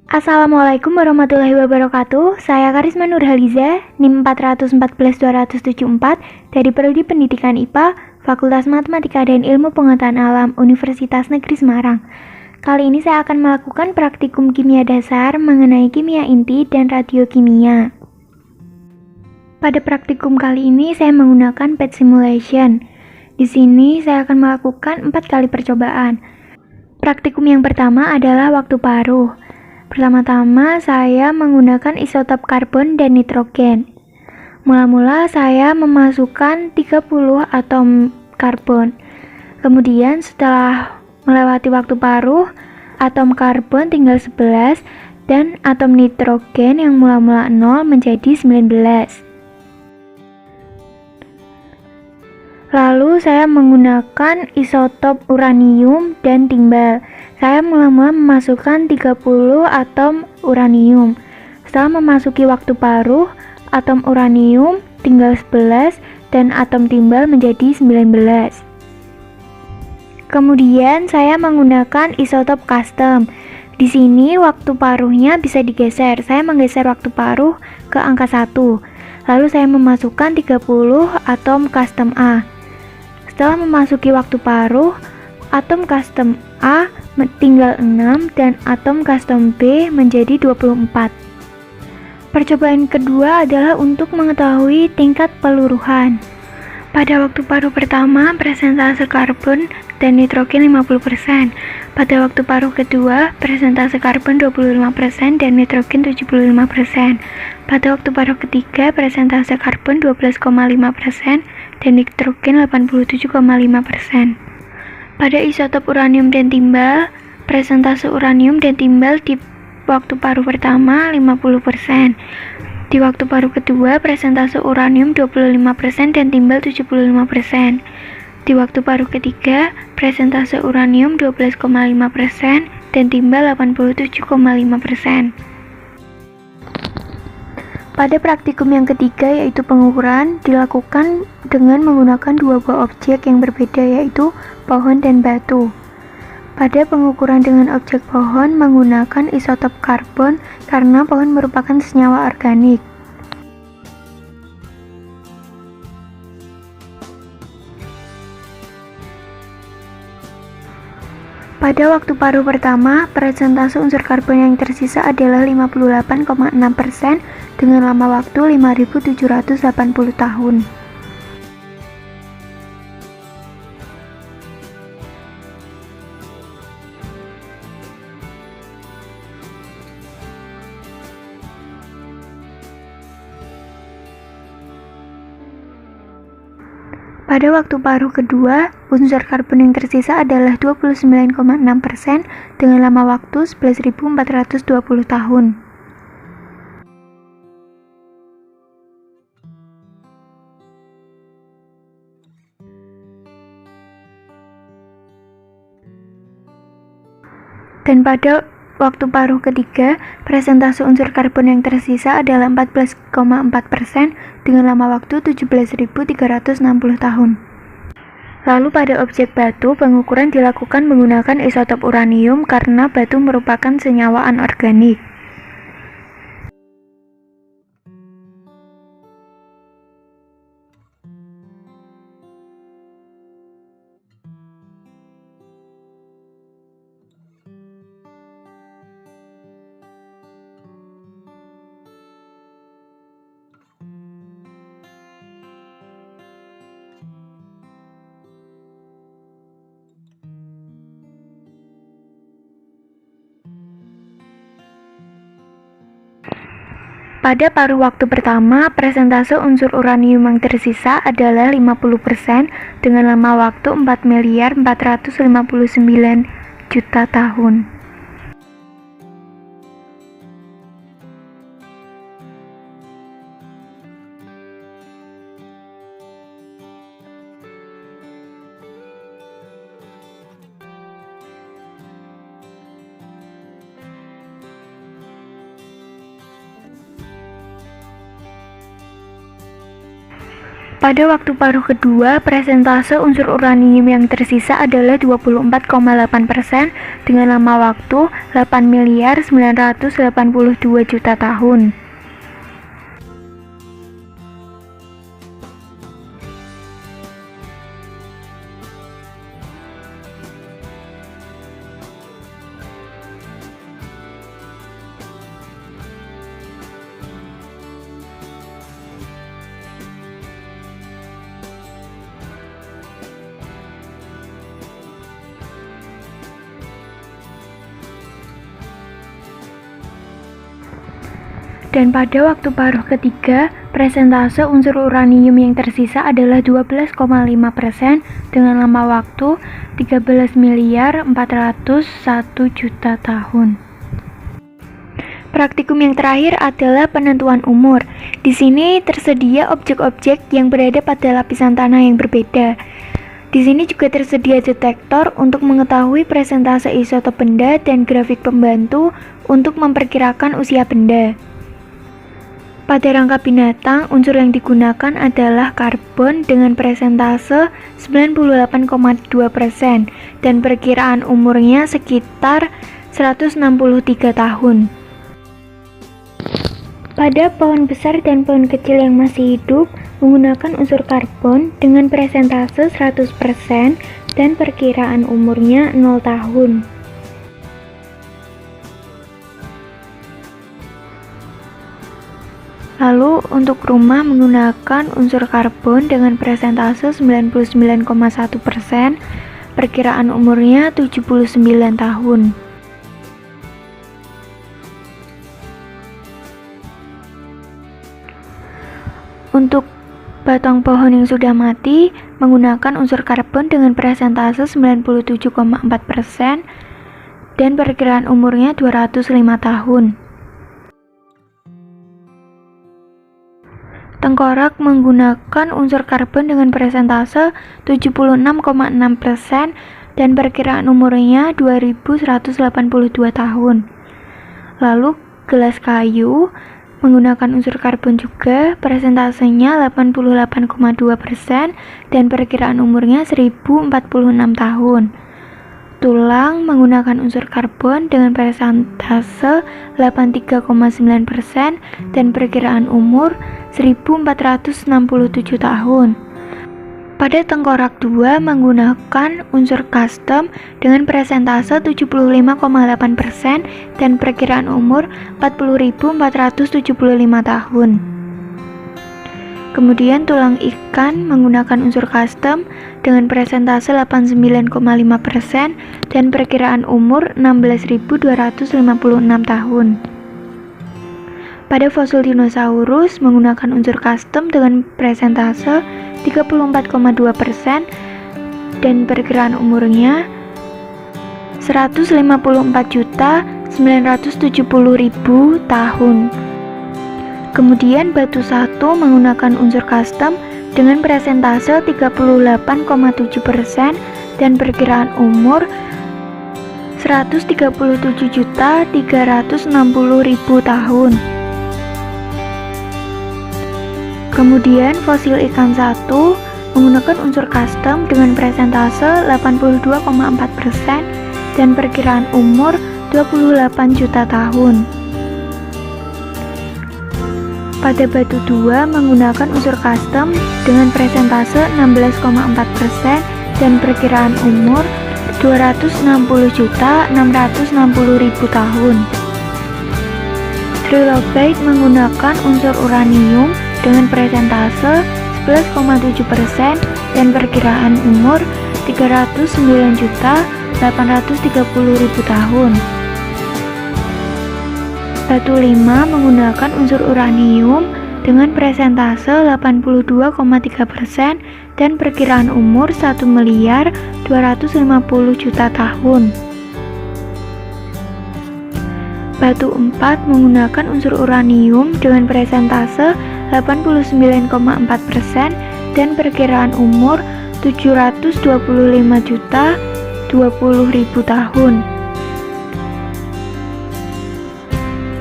Assalamualaikum warahmatullahi wabarakatuh. Saya Karisma Nurhaliza, NIM 414-274 dari Prodi Pendidikan IPA, Fakultas Matematika dan Ilmu Pengetahuan Alam, Universitas Negeri Semarang. Kali ini saya akan melakukan praktikum kimia dasar mengenai kimia inti dan radiokimia. Pada praktikum kali ini saya menggunakan PET simulation. Di sini saya akan melakukan 4 kali percobaan. Praktikum yang pertama adalah waktu paruh. Pertama-tama saya menggunakan isotop karbon dan nitrogen. Mula-mula saya memasukkan 30 atom karbon. Kemudian setelah melewati waktu paruh, atom karbon tinggal 11 dan atom nitrogen yang mula-mula 0 menjadi 19. Lalu saya menggunakan isotop uranium dan timbal. Saya mula-mula memasukkan 30 atom uranium. Setelah memasuki waktu paruh, atom uranium tinggal 11 dan atom timbal menjadi 19. Kemudian saya menggunakan isotop custom. Di sini waktu paruhnya bisa digeser. Saya menggeser waktu paruh ke angka 1. Lalu saya memasukkan 30 atom custom A. Setelah memasuki waktu paruh, atom custom A tinggal 6 dan atom custom B menjadi 24. Percobaan kedua adalah untuk mengetahui tingkat peluruhan. Pada waktu paruh pertama, persentase karbon dan nitrogen 50%. Pada waktu paruh kedua, persentase karbon 25% dan nitrogen 75%. Pada waktu paruh ketiga, persentase karbon 12,5% dan nitrogen 87,5%. Pada isotop uranium dan timbal, persentase uranium dan timbal di waktu paruh pertama 50%. Di waktu paruh kedua, persentase uranium 25% dan timbal 75%. Di waktu paruh ketiga, persentase uranium 12,5% dan timbal 87,5%. Pada praktikum yang ketiga, yaitu pengukuran, dilakukan dengan menggunakan dua buah objek yang berbeda, yaitu pohon dan batu. Pada pengukuran dengan objek pohon menggunakan isotop karbon karena pohon merupakan senyawa organik. Pada waktu paruh pertama, persentase unsur karbon yang tersisa adalah 58,6% dengan lama waktu 5.780 tahun. Pada waktu paruh kedua, unsur karbon yang tersisa adalah 29,6% dengan lama waktu 11.420 tahun. Dan pada waktu paruh ketiga, persentase unsur karbon yang tersisa adalah 14,4% dengan lama waktu 17.360 tahun. Lalu pada objek batu, pengukuran dilakukan menggunakan isotop uranium karena batu merupakan senyawa anorganik. Pada paruh waktu pertama, persentase unsur uranium yang tersisa adalah 50% dengan lama waktu 4.459.000.000 tahun. Pada waktu paruh kedua, persentase unsur uranium yang tersisa adalah 24,8% dengan lama waktu 8.982 juta tahun. Dan pada waktu paruh ketiga, persentase unsur uranium yang tersisa adalah 12,5% dengan lama waktu 13.401 juta tahun. Praktikum yang terakhir adalah penentuan umur. Di sini tersedia objek-objek yang berada pada lapisan tanah yang berbeda. Di sini juga tersedia detektor untuk mengetahui persentase isotop benda dan grafik pembantu untuk memperkirakan usia benda. Pada rangka binatang, unsur yang digunakan adalah karbon dengan persentase 98,2% dan perkiraan umurnya sekitar 163 tahun. Pada pohon besar dan pohon kecil yang masih hidup, menggunakan unsur karbon dengan persentase 100% dan perkiraan umurnya 0 tahun. Lalu untuk rumah menggunakan unsur karbon dengan persentase 99,1%, perkiraan umurnya 79 tahun. Untuk batang pohon yang sudah mati, menggunakan unsur karbon dengan persentase 97,4% dan perkiraan umurnya 205 tahun. Tengkorak menggunakan unsur karbon dengan persentase 76,6% dan perkiraan umurnya 2182 tahun. Lalu gelas kayu menggunakan unsur karbon juga, persentasenya 88,2% dan perkiraan umurnya 1046 tahun. Tulang menggunakan unsur karbon dengan persentase 83,9% dan perkiraan umur 1467 tahun. Pada tengkorak 2 menggunakan unsur custom dengan persentase 75,8% dan perkiraan umur 40.475 tahun. Kemudian tulang ikan menggunakan unsur custom dengan persentase 89,5% dan perkiraan umur 16.256 tahun. Pada fosil dinosaurus menggunakan unsur custom dengan persentase 34,2% dan perkiraan umurnya 154.970.000 tahun. Kemudian batu satu menggunakan unsur custom dengan persentase 38,7% dan perkiraan umur 137.360.000 tahun. Kemudian fosil ikan satu menggunakan unsur custom dengan persentase 82,4% dan perkiraan umur 28 juta tahun. Pada batu 2 menggunakan unsur custom dengan persentase 16,4% dan perkiraan umur 260.660.000 tahun. Trilobite menggunakan unsur uranium dengan persentase 11,7% dan perkiraan umur 309.830.000 tahun. Batu 5 menggunakan unsur uranium dengan persentase 82,3% dan perkiraan umur 1.250.000.000 tahun. Batu 4 menggunakan unsur uranium dengan persentase 89,4% dan perkiraan umur 725.020.000 tahun.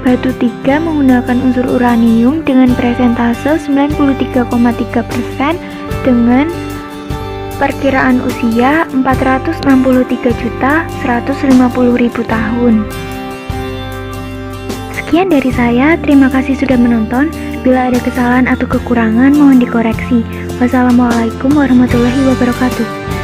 Batu 3 menggunakan unsur uranium dengan presentase 93,3% dengan perkiraan usia 463.150.000 tahun. Sekian dari saya, terima kasih sudah menonton. Bila ada kesalahan atau kekurangan mohon dikoreksi. Wassalamualaikum warahmatullahi wabarakatuh.